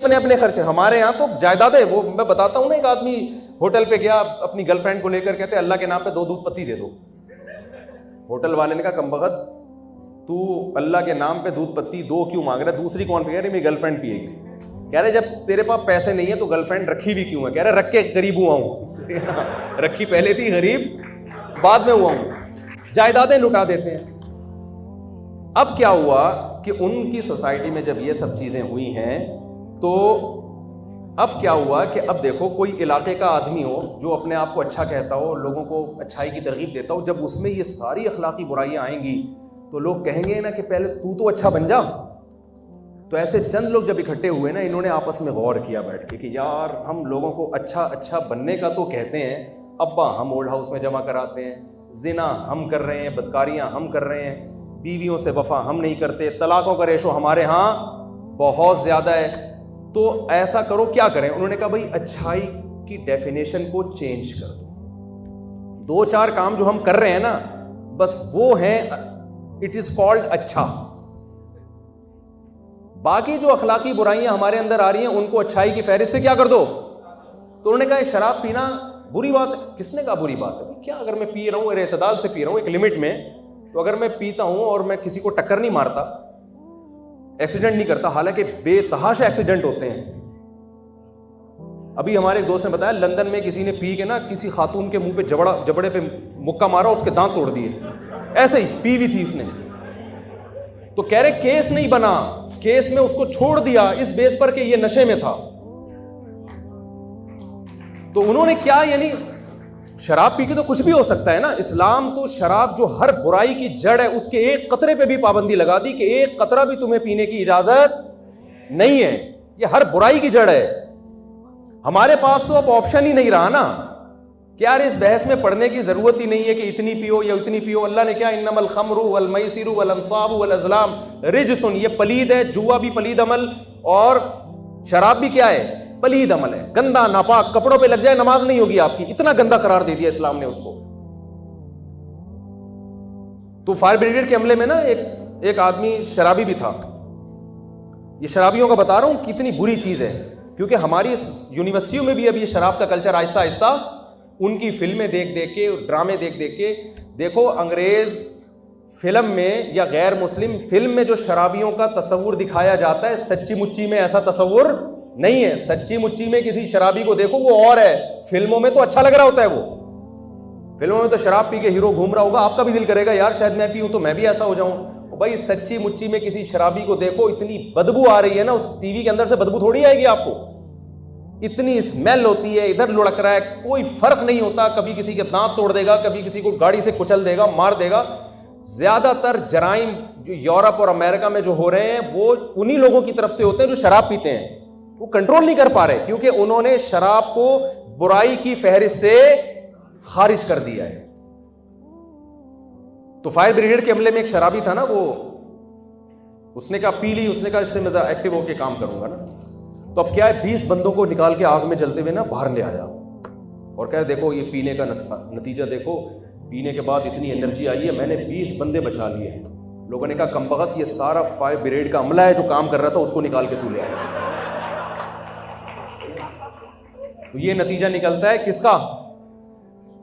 اپنے اپنے خرچے. ہمارے یہاں تو جائیدادیں, وہ میں بتاتا ہوں نا, ایک آدمی ہوٹل پہ گیا اپنی گرل فرینڈ کو لے کر, کہتے اللہ کے نام پہ 2 دودھ پتی دے دو. ہوٹل والے نے کہا کمبخت تو اللہ کے نام پہ دودھ پتی 2 کیوں مانگ رہا ہے, دوسری کون پی رہی, میری گرل فرینڈ پیے گی. کہہ رہے جب تیرے پاس پیسے نہیں ہیں تو گرل فرینڈ رکھی بھی کیوں ہے. کہہ رہے رکھ کے غریب ہوا ہوں. رکھی پہلے تھی, غریب بعد میں ہوا ہوں. جائیدادیں لٹا دیتے ہیں. اب کیا ہوا کہ ان کی سوسائٹی میں جب یہ سب چیزیں ہوئی ہیں تو اب کیا ہوا کہ اب دیکھو کوئی علاقے کا آدمی ہو جو اپنے آپ کو اچھا کہتا ہو, لوگوں کو اچھائی کی ترغیب دیتا ہو, جب اس میں یہ ساری اخلاقی برائیاں آئیں گی تو لوگ کہیں گے نا کہ پہلے تو اچھا بن جا. تو ایسے چند لوگ جب اکٹھے ہوئے نا, انہوں نے آپس میں غور کیا بیٹھ کے کہ یار ہم لوگوں کو اچھا بننے کا تو کہتے ہیں, ابا ہم اولڈ ہاؤس میں جمع کراتے ہیں, زنا ہم کر رہے ہیں, بدکاریاں ہم کر رہے ہیں, بیویوں سے وفا ہم نہیں کرتے, طلاقوں کا ریشو ہمارے ہاں بہت زیادہ ہے, تو ایسا کرو کیا کریں. انہوں نے کہا بھائی اچھائی کی ڈیفینیشن کو چینج کر دو. 2-4 کام جو ہم کر رہے ہیں نا بس وہ ہیں اٹ از کالڈ اچھا. باقی جو اخلاقی برائیاں ہمارے اندر آ رہی ہیں ان کو اچھائی کی فہرست سے کیا کر دو. تو انہوں نے کہا شراب پینا بری بات ہے. کس نے کہا بری بات ہے؟ کیا اگر میں پی رہا ہوں اعتدال سے پی رہا ہوں ایک لمٹ میں, تو اگر میں پیتا ہوں اور میں کسی کو ٹکر نہیں مارتا, ایکسیڈنٹ نہیں کرتا, حالانکہ بے تحاشا ایکسیڈنٹ ہوتے ہیں. ابھی ہمارے ایک دوست نے بتایا لندن میں کسی نے پی کے نا کسی خاتون کے منہ پہ جبڑے پہ مکہ مارا, اس کے دانت توڑ دیے, ایسے ہی پی بھی تھی اس نے. تو کہہ رہے کیس نہیں بنا, کیس میں اس کو چھوڑ دیا اس بیس پر کہ یہ نشے میں تھا. تو انہوں نے کیا, یعنی شراب پی کے تو کچھ بھی ہو سکتا ہے نا. اسلام تو شراب جو ہر برائی کی جڑ ہے اس کے ایک قطرے پہ بھی پابندی لگا دی کہ ایک قطرہ بھی تمہیں پینے کی اجازت نہیں ہے. یہ ہر برائی کی جڑ ہے. ہمارے پاس تو اب آپشن ہی نہیں رہا نا کہ یار اس بحث میں پڑھنے کی ضرورت ہی نہیں ہے کہ اتنی پیو یا اتنی پیو. اللہ نے کیا انما الخمر والمیسر والانصاب والازلام رجس, یہ پلید ہے. جوا بھی پلید عمل اور شراب بھی کیا ہے, پلید عمل ہے, گندا ناپاک. کپڑوں پہ لگ جائے نماز نہیں ہوگی آپ کی, اتنا گندا قرار دے دیا اسلام نے اس کو. تو فائر بریگیڈ کے عملے میں نا ایک آدمی شرابی بھی تھا. یہ شرابیوں کا بتا رہا ہوں کتنی بری چیز ہے, کیونکہ ہماری یونیورسٹیوں میں بھی اب یہ شراب کا کلچر آہستہ آہستہ, ان کی فلمیں دیکھ دیکھ کے, ڈرامے دیکھ دیکھ کے. دیکھو انگریز فلم میں یا غیر مسلم فلم میں جو شرابیوں کا تصور دکھایا جاتا ہے, سچی مچی میں ایسا تصور نہیں ہے. سچی مچی میں کسی شرابی کو دیکھو وہ اور ہے, فلموں میں تو اچھا لگ رہا ہوتا ہے. وہ فلموں میں تو شراب پی کے ہیرو گھوم رہا ہوگا, آپ کا بھی دل کرے گا یار شاید میں پیوں تو میں بھی ایسا ہو جاؤں. بھائی سچی مچی میں کسی شرابی کو دیکھو, اتنی بدبو آ رہی ہے نا, اس ٹی وی کے اندر سے بدبو تھوڑی آئے گی آپ کو, اتنی اسمیل ہوتی ہے, ادھر لڑک رہا ہے, کوئی فرق نہیں ہوتا. کبھی کسی کے دانت توڑ دے گا, کبھی کسی کو گاڑی سے کچل دے گا, مار دے گا. زیادہ تر جرائم جو یورپ اور امریکہ میں جو ہو رہے ہیں وہ انہی لوگوں کی طرف سے ہوتے ہیں جو شراب پیتے ہیں. وہ کنٹرول نہیں کر پا رہے کیونکہ انہوں نے شراب کو برائی کی فہرست سے خارج کر دیا ہے. تو فائر بریگیڈ کے عملے میں ایک شرابی تھا نا, وہ اس نے کہا پی لی, اس نے کہا اس سے میں ایکٹیو ہو کے کام کروں گا نا. تو اب کیا ہے 20 بندوں کو نکال کے آگ میں جلتے ہوئے نا باہر لے آیا اور کہا دیکھو یہ پینے کا نتیجہ دیکھو, پینے کے بعد اتنی انرجی آئی ہے, میں نے 20 بندے بچا لیے. لوگوں نے کہا کمبخت یہ سارا فائر بریگیڈ کا عملہ ہے جو کام کر رہا تھا, اس کو نکال کے تو لے آیا. تو یہ نتیجہ نکلتا ہے کس کا,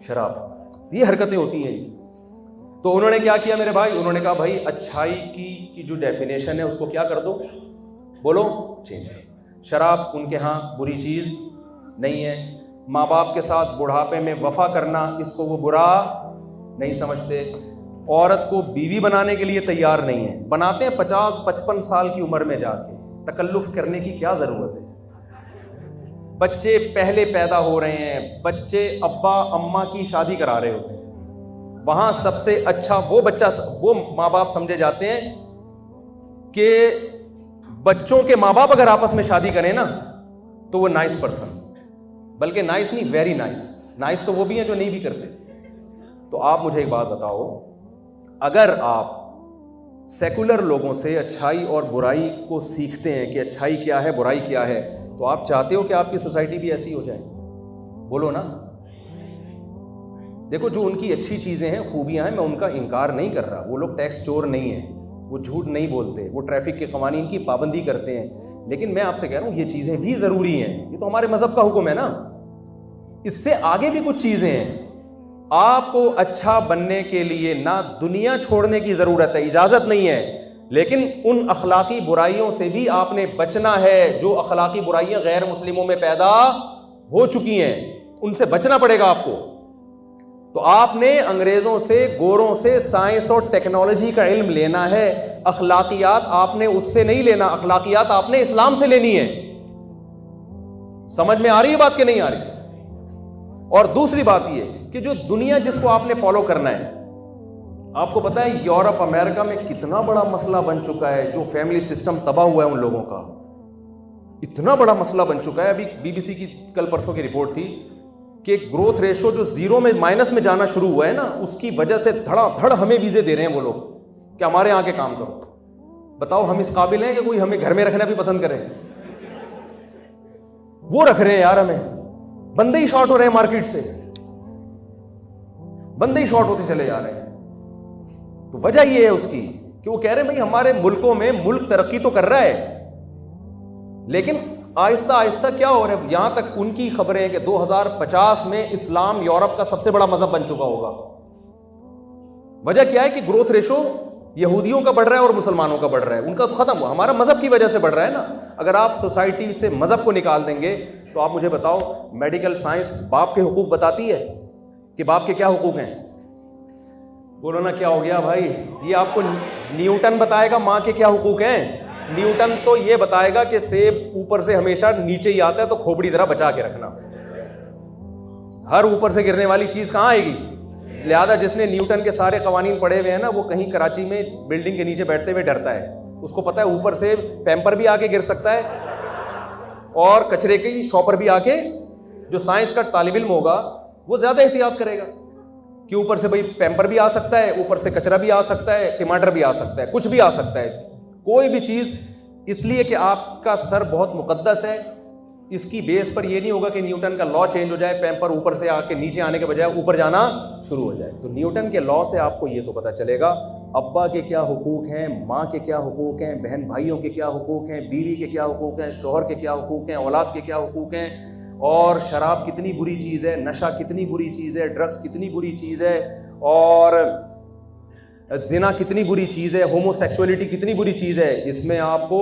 شراب. یہ حرکتیں ہوتی ہیں. تو انہوں نے کیا کیا میرے بھائی, انہوں نے کہا بھائی اچھائی کی جو ڈیفینیشن ہے اس کو کیا کر دو, بولو چینج کر. شراب ان کے ہاں بری چیز نہیں ہے. ماں باپ کے ساتھ بڑھاپے میں وفا کرنا, اس کو وہ برا نہیں سمجھتے. عورت کو بیوی بنانے کے لیے تیار نہیں ہے, بناتے ہیں 50-55 سال کی عمر میں جا کے. تکلف کرنے کی کیا ضرورت ہے. بچے پہلے پیدا ہو رہے ہیں, بچے ابا اماں کی شادی کرا رہے ہوتے ہیں, وہاں سب سے اچھا وہ بچہ, وہ ماں باپ سمجھے جاتے ہیں کہ بچوں کے ماں باپ اگر آپس میں شادی کریں نا تو وہ نائس پرسن, بلکہ نائس نہیں ویری نائس. نائس تو وہ بھی ہیں جو نہیں بھی کرتے. تو آپ مجھے ایک بات بتاؤ, اگر آپ سیکولر لوگوں سے اچھائی اور برائی کو سیکھتے ہیں کہ اچھائی کیا ہے برائی کیا ہے, تو آپ چاہتے ہو کہ آپ کی سوسائٹی بھی ایسی ہو جائے؟ بولو نا. دیکھو جو ان کی اچھی چیزیں ہیں, خوبیاں ہیں, میں ان کا انکار نہیں کر رہا. وہ لوگ ٹیکس چور نہیں ہیں, وہ جھوٹ نہیں بولتے, وہ ٹریفک کے قوانین کی پابندی کرتے ہیں, لیکن میں آپ سے کہہ رہا ہوں یہ چیزیں بھی ضروری ہیں, یہ تو ہمارے مذہب کا حکم ہے نا. اس سے آگے بھی کچھ چیزیں ہیں. آپ کو اچھا بننے کے لیے نہ دنیا چھوڑنے کی ضرورت ہے, اجازت نہیں ہے, لیکن ان اخلاقی برائیوں سے بھی آپ نے بچنا ہے جو اخلاقی برائیاں غیر مسلموں میں پیدا ہو چکی ہیں, ان سے بچنا پڑے گا آپ کو. تو آپ نے انگریزوں سے, گوروں سے سائنس اور ٹیکنالوجی کا علم لینا ہے, اخلاقیات آپ نے اس سے نہیں لینا, اخلاقیات آپ نے اسلام سے لینی ہے. سمجھ میں آ رہی ہے بات کہ نہیں آ رہی؟ اور دوسری بات یہ کہ جو دنیا جس کو آپ نے فالو کرنا ہے, آپ کو پتا ہے یورپ امریکہ میں کتنا بڑا مسئلہ بن چکا ہے, جو فیملی سسٹم تباہ ہوا ہے ان لوگوں کا, اتنا بڑا مسئلہ بن چکا ہے. ابھی بی بی سی کی کل پرسوں کی رپورٹ تھی کہ گروتھ ریشو جو زیرو میں مائنس میں جانا شروع ہوا ہے نا, اس کی وجہ سے دھڑا دھڑ ہمیں ویزے دے رہے ہیں وہ لوگ کہ ہمارے یہاں کے کام کرو. بتاؤ ہم اس قابل ہیں کہ کوئی ہمیں گھر میں رکھنا بھی پسند کرے؟ وہ رکھ رہے ہیں یار, ہمیں بندے ہی شارٹ ہو رہے ہیں, مارکیٹ سے بندے ہی شارٹ ہوتے چلے جا رہے ہیں. تو وجہ یہ ہے اس کی کہ وہ کہہ رہے ہیں بھائی ہمارے ملکوں میں ملک ترقی تو کر رہا ہے, لیکن آہستہ آہستہ کیا ہو رہا ہے, یہاں تک ان کی خبریں ہیں کہ 2050 میں اسلام یورپ کا سب سے بڑا مذہب بن چکا ہوگا. وجہ کیا ہے کہ گروتھ ریشو یہودیوں کا بڑھ رہا ہے اور مسلمانوں کا بڑھ رہا ہے, ان کا تو ختم ہوا, ہمارا مذہب کی وجہ سے بڑھ رہا ہے نا. اگر آپ سوسائٹی سے مذہب کو نکال دیں گے تو آپ مجھے بتاؤ, میڈیکل سائنس باپ کے حقوق بتاتی ہے کہ باپ کے کیا حقوق ہیں؟ بولو نا کیا ہو گیا بھائی, یہ آپ کو نیوٹن بتائے گا ماں کے کیا حقوق ہیں. نیوٹن تو یہ بتائے گا کہ سیب اوپر سے ہمیشہ نیچے ہی آتا ہے تو کھوپڑی طرح بچا کے رکھنا, ہر اوپر سے گرنے والی چیز کہاں آئے گی. لہذا جس نے نیوٹن کے سارے قوانین پڑھے ہوئے ہیں نا, وہ کہیں کراچی میں بلڈنگ کے نیچے بیٹھتے ہوئے ڈرتا ہے, اس کو پتا ہے اوپر سے پیمپر بھی آ کے گر سکتا ہے اور کچرے کی شاپر بھی آ کے. جو سائنس کا طالب علم ہوگا وہ زیادہ احتیاط کرے گا کہ اوپر سے بھائی پیمپر بھی آ سکتا ہے, اوپر سے کچرا بھی آ سکتا ہے, ٹماٹر بھی آ سکتا ہے, کچھ بھی آ سکتا ہے, کوئی بھی چیز. اس لیے کہ آپ کا سر بہت مقدس ہے, اس کی بیس پر یہ نہیں ہوگا کہ نیوٹن کا لا چینج ہو جائے, پیمپر اوپر سے آ کے نیچے آنے کے بجائے اوپر جانا شروع ہو جائے. تو نیوٹن کے لا سے آپ کو یہ تو پتہ چلے گا ابا کے کیا حقوق ہیں, ماں کے کیا حقوق ہیں, بہن بھائیوں کے کیا حقوق ہیں, بیوی کے کیا حقوق ہیں, شوہر کے کیا حقوق ہیں, اولاد کے کیا حقوق ہیں, اور شراب کتنی بری چیز ہے, نشہ کتنی بری چیز ہے, ڈرگس کتنی بری چیز ہے, اور زنا کتنی بری چیز ہے, ہومو سیکچولیٹی کتنی بری چیز ہے. اس میں آپ کو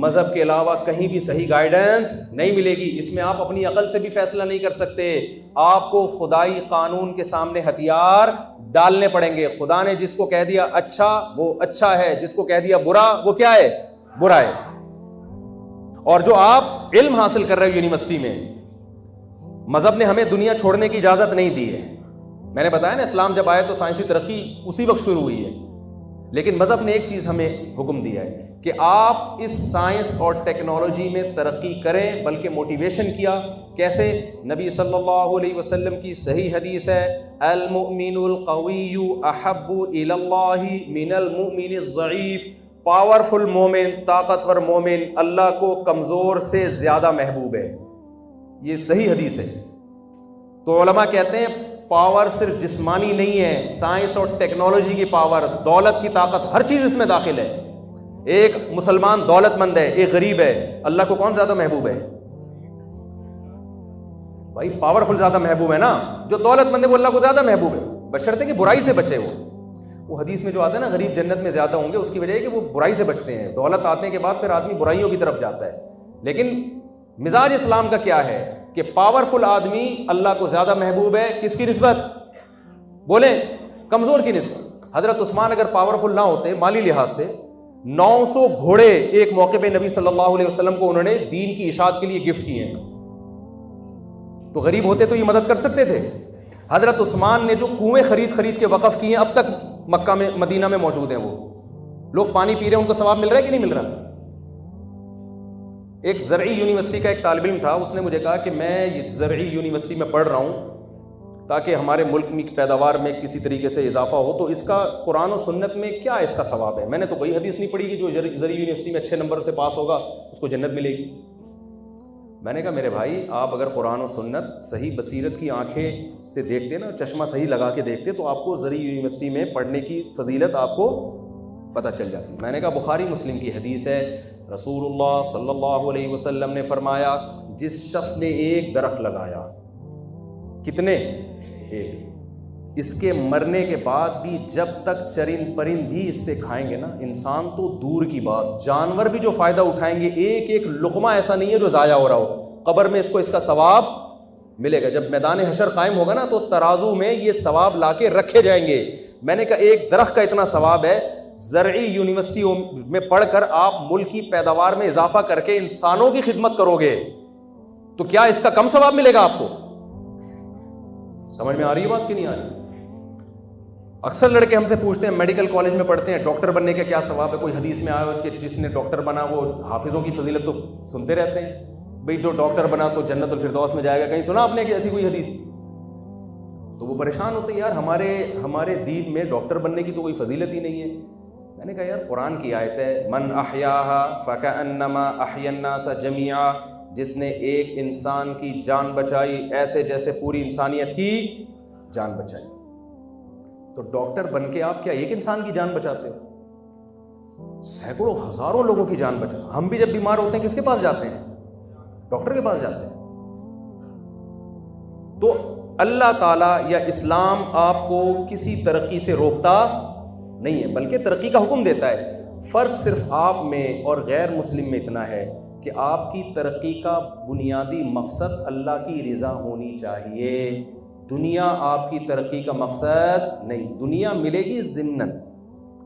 مذہب کے علاوہ کہیں بھی صحیح گائیڈنس نہیں ملے گی. اس میں آپ اپنی عقل سے بھی فیصلہ نہیں کر سکتے, آپ کو خدائی قانون کے سامنے ہتھیار ڈالنے پڑیں گے. خدا نے جس کو کہہ دیا اچھا وہ اچھا ہے, جس کو کہہ دیا برا وہ کیا ہے, برا ہے. اور جو آپ علم حاصل کر رہے ہو یونیورسٹی میں, مذہب نے ہمیں دنیا چھوڑنے کی اجازت نہیں دی ہے. میں نے بتایا نا اسلام جب آئے تو سائنسی ترقی اسی وقت شروع ہوئی ہے, لیکن مذہب نے ایک چیز ہمیں حکم دیا ہے کہ آپ اس سائنس اور ٹیکنالوجی میں ترقی کریں, بلکہ موٹیویشن کیا. کیسے؟ نبی صلی اللہ علیہ وسلم کی صحیح حدیث ہے, المؤمن القوی احب الی اللہ من المؤمن الضعیف. پاورفل مومن, طاقتور مومن اللہ کو کمزور سے زیادہ محبوب ہے. یہ صحیح حدیث ہے. تو علماء کہتے ہیں پاور صرف جسمانی نہیں ہے, سائنس اور ٹیکنالوجی کی پاور, دولت کی طاقت, ہر چیز اس میں داخل ہے. ایک مسلمان دولت مند ہے, ایک غریب ہے, اللہ کو کون زیادہ محبوب ہے بھائی؟ پاورفل زیادہ محبوب ہے نا. جو دولت مند ہے وہ اللہ کو زیادہ محبوب ہے, بشرطے کہ برائی سے بچے. وہ حدیث میں جو آتا ہے نا غریب جنت میں زیادہ ہوں گے, اس کی وجہ ہے کہ وہ برائی سے بچتے ہیں. دولت آنے کے بعد پھر آدمی برائیوں کی طرف جاتا ہے. لیکن مزاج اسلام کا کیا ہے کہ پاورفل آدمی اللہ کو زیادہ محبوب ہے. کس کی نسبت؟ بولیں, کمزور کی نسبت. حضرت عثمان اگر پاورفل نہ ہوتے مالی لحاظ سے, 900 گھوڑے ایک موقع پہ نبی صلی اللہ علیہ وسلم کو انہوں نے دین کی اشاعت کے لیے گفٹ کیے ہیں. تو غریب ہوتے تو یہ مدد کر سکتے تھے. حضرت عثمان نے جو کنویں خرید کے وقف کیے ہیں, اب تک مکہ میں مدینہ میں موجود ہیں. وہ لوگ پانی پی رہے ہیں, ان کو ثواب مل رہا ہے کہ نہیں مل رہا؟ ایک زرعی یونیورسٹی کا ایک طالب علم تھا, اس نے مجھے کہا کہ میں یہ زرعی یونیورسٹی میں پڑھ رہا ہوں تاکہ ہمارے ملک میں پیداوار میں کسی طریقے سے اضافہ ہو, تو اس کا قرآن و سنت میں کیا اس کا ثواب ہے؟ میں نے تو کوئی حدیث نہیں پڑھی کہ جو زرعی یونیورسٹی میں اچھے نمبر سے پاس ہوگا اس کو جنت ملے گی. میں نے کہا میرے بھائی, آپ اگر قرآن و سنت صحیح بصیرت کی آنکھیں سے دیکھتے نا, چشمہ صحیح لگا کے دیکھتے, تو آپ کو زرعی یونیورسٹی میں پڑھنے کی فضیلت آپ کو پتہ چل جاتی. میں نے کہا بخاری مسلم کی حدیث ہے, رسول اللہ صلی اللہ علیہ وسلم نے فرمایا جس شخص نے ایک درخت لگایا، کتنے؟ ایک، اس کے مرنے کے بعد بھی جب تک چرند پرند بھی اس سے کھائیں گے نا، انسان تو دور کی بات، جانور بھی جو فائدہ اٹھائیں گے، ایک ایک لقمہ ایسا نہیں ہے جو ضائع ہو رہا ہو، قبر میں اس کو اس کا ثواب ملے گا۔ جب میدان حشر قائم ہوگا نا تو ترازو میں یہ ثواب لا کے رکھے جائیں گے۔ میں نے کہا ایک درخت کا اتنا ثواب ہے، زرعی یونیورسٹی میں پڑھ کر آپ ملک کی پیداوار میں اضافہ کر کے انسانوں کی خدمت کرو گے تو کیا اس کا کم ثواب ملے گا آپ کو؟ سمجھ میں آ رہی ہے بات کہ نہیں آ رہی؟ اکثر لڑکے ہم سے پوچھتے ہیں میڈیکل کالج میں پڑھتے ہیں ڈاکٹر بننے کا کیا ثواب ہے، کوئی حدیث میں آیا ہو کہ جس نے ڈاکٹر بنا وہ حافظوں کی فضیلت تو سنتے رہتے ہیں، بھئی جو ڈاکٹر بنا تو جنت الفردوس میں جائے گا، کہیں سنا آپ نے کہ ایسی کوئی حدیث؟ تو وہ پریشان ہوتے ہیں یار ہمارے دین میں ڈاکٹر بننے کی تو کوئی فضیلت ہی نہیں ہے۔ میں نے کہا یار قرآن کی آیت ہے من احیاها فکأنما احیا الناس جميعا، جس نے ایک انسان کی جان بچائی ایسے جیسے پوری انسانیت کی جان بچائی۔ تو ڈاکٹر بن کے آپ کیا ایک انسان کی جان بچاتے ہو؟ سینکڑوں ہزاروں لوگوں کی جان بچا۔ ہم بھی جب بیمار ہوتے ہیں کس کے پاس جاتے ہیں؟ ڈاکٹر کے پاس جاتے ہیں۔ تو اللہ تعالیٰ یا اسلام آپ کو کسی ترقی سے روکتا نہیں ہے بلکہ ترقی کا حکم دیتا ہے۔ فرق صرف آپ میں اور غیر مسلم میں اتنا ہے کہ آپ کی ترقی کا بنیادی مقصد اللہ کی رضا ہونی چاہیے، دنیا آپ کی ترقی کا مقصد نہیں۔ دنیا ملے گی ضمناً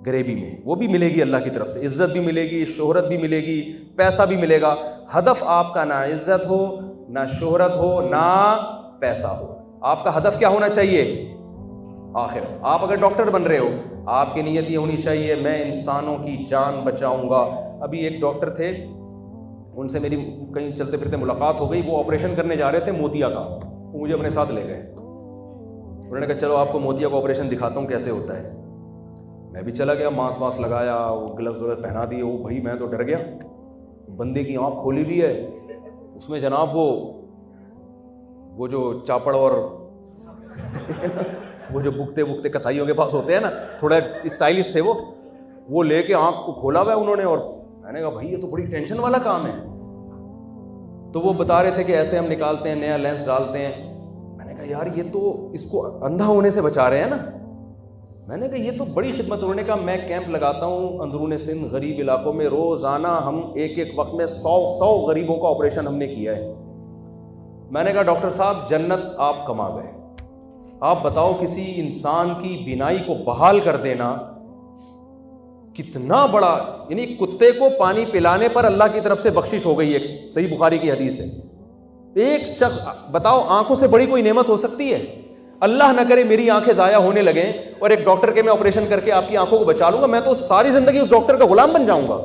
غریبی میں، وہ بھی ملے گی اللہ کی طرف سے، عزت بھی ملے گی، شہرت بھی ملے گی، پیسہ بھی ملے گا۔ ہدف آپ کا نہ عزت ہو، نہ شہرت ہو، نہ پیسہ ہو۔ آپ کا ہدف کیا ہونا چاہیے؟ آخر آپ اگر ڈاکٹر بن رہے ہو، آپ کی نیت یہ ہونی چاہیے میں انسانوں کی جان بچاؤں گا۔ ابھی ایک ڈاکٹر تھے، ان سے میری کہیں چلتے پھرتے ملاقات ہو گئی، وہ آپریشن کرنے جا رہے تھے موتیا کا، وہ مجھے اپنے ساتھ لے گئے۔ انہوں نے کہا چلو آپ کو موتیا کا آپریشن دکھاتا ہوں کیسے ہوتا ہے۔ میں بھی چلا گیا، ماسک واسک لگایا، وہ گلوز وغیرہ پہنا دیے۔ وہ بھائی میں تو ڈر گیا، بندے کی آنکھ کھولی ہوئی ہے، اس میں جناب وہ جو چاپڑ اور وہ جو بکتے کسائیوں کے پاس ہوتے ہیں نا، تھوڑا اسٹائلش تھے وہ لے کے آنکھ کو کھولا ہوا ہے انہوں نے۔ اور میں نے کہا بھائی یہ تو بڑی ٹینشن والا کام ہے۔ تو وہ بتا رہے تھے کہ ایسے ہم نکالتے ہیں، نیا لینس ڈالتے ہیں۔ میں نے کہا یار یہ تو اس کو اندھا ہونے سے بچا رہے ہیں نا۔ میں نے کہا یہ تو بڑی خدمت۔ انہوں نے کہا میں کیمپ لگاتا ہوں اندرون سندھ غریب علاقوں میں، روزانہ ہم ایک وقت میں 100 غریبوں کا آپریشن ہم نے کیا ہے۔ میں نے کہا ڈاکٹر صاحب جنت آپ کما گئے، آپ بتاؤ کسی انسان کی بینائی کو بحال کر دینا کتنا بڑا، یعنی کتے کو پانی پلانے پر اللہ کی طرف سے بخشش ہو گئی ہے، صحیح بخاری کی حدیث ہے۔ ایک شخص بتاؤ آنکھوں سے بڑی کوئی نعمت ہو سکتی ہے؟ اللہ نہ کرے میری آنکھیں ضائع ہونے لگیں اور ایک ڈاکٹر کے میں آپریشن کر کے آپ کی آنکھوں کو بچا لوں گا، میں تو ساری زندگی اس ڈاکٹر کا غلام بن جاؤں گا۔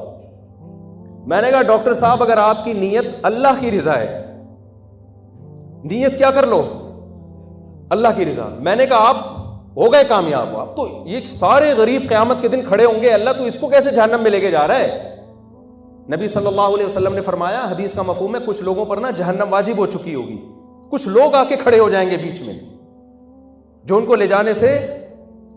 میں نے کہا ڈاکٹر صاحب اگر آپ کی نیت اللہ کی رضا ہے، نیت کیا کر لو؟ اللہ کی رضا۔ میں نے کہا آپ ہو گئے کامیاب، آپ تو یہ سارے غریب قیامت کے دن کھڑے ہوں گے، اللہ تو اس کو کیسے جہنم میں لے کے جا رہا ہے؟ نبی صلی اللہ علیہ وسلم نے فرمایا، حدیث کا مفہوم ہے کچھ لوگوں پر نا جہنم واجب ہو چکی ہوگی، کچھ لوگ آ کے کھڑے ہو جائیں گے بیچ میں جو ان کو لے جانے سے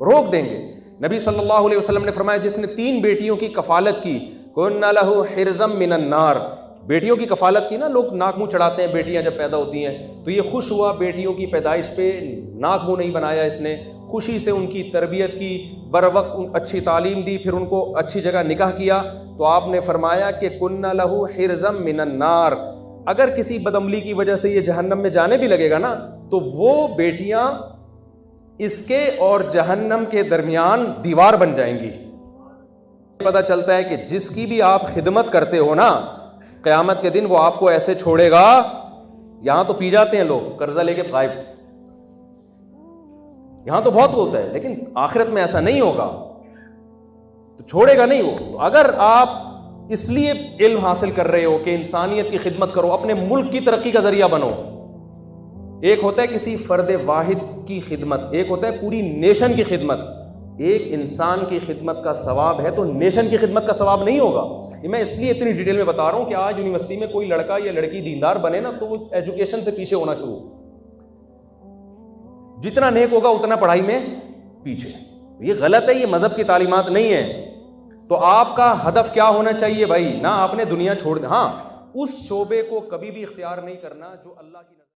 روک دیں گے۔ نبی صلی اللہ علیہ وسلم نے فرمایا جس نے 3 بیٹیوں کی کفالت کی، کُنَّ لَهُ حِرْزًا مِّنَ النَّارِ، بیٹیوں کی کفالت کی نا، لوگ ناک منہ چڑھاتے ہیں بیٹیاں جب پیدا ہوتی ہیں، تو یہ خوش ہوا بیٹیوں کی پیدائش پہ، ناک منہ نہیں بنایا اس نے، خوشی سے ان کی تربیت کی، بر وقت اچھی تعلیم دی، پھر ان کو اچھی جگہ نکاح کیا۔ تو آپ نے فرمایا کہ کُنَّ لَهُ حِرْزًا مِّنَ النَّارِ، اگر کسی بدعملی کی وجہ سے یہ جہنم میں جانے بھی لگے گا نا تو وہ بیٹیاں اس کے اور جہنم کے درمیان دیوار بن جائیں گی۔ پتہ چلتا ہے کہ جس کی بھی آپ خدمت کرتے ہو نا، قیامت کے دن وہ آپ کو ایسے چھوڑے گا، یہاں تو پی جاتے ہیں لوگ قرضہ لے کے غائب، یہاں تو بہت ہوتا ہے، لیکن آخرت میں ایسا نہیں ہوگا، تو چھوڑے گا نہیں وہ۔ تو اگر آپ اس لیے علم حاصل کر رہے ہو کہ انسانیت کی خدمت کرو، اپنے ملک کی ترقی کا ذریعہ بنو۔ ایک ہوتا ہے کسی فرد واحد کی خدمت، ایک ہوتا ہے پوری نیشن کی خدمت۔ ایک انسان کی خدمت کا ثواب ہے تو نیشن کی خدمت کا ثواب نہیں ہوگا۔ یہ میں اس لیے اتنی ڈیٹیل میں بتا رہا ہوں کہ آج یونیورسٹی میں کوئی لڑکا یا لڑکی دیندار بنے نا تو وہ ایجوکیشن سے پیچھے ہونا شروع، جتنا نیک ہوگا اتنا پڑھائی میں پیچھے۔ یہ غلط ہے، یہ مذہب کی تعلیمات نہیں ہے۔ تو آپ کا ہدف کیا ہونا چاہیے بھائی؟ نہ آپ نے دنیا چھوڑ، ہاں اس شعبے کو کبھی بھی اختیار نہیں کرنا جو اللہ کی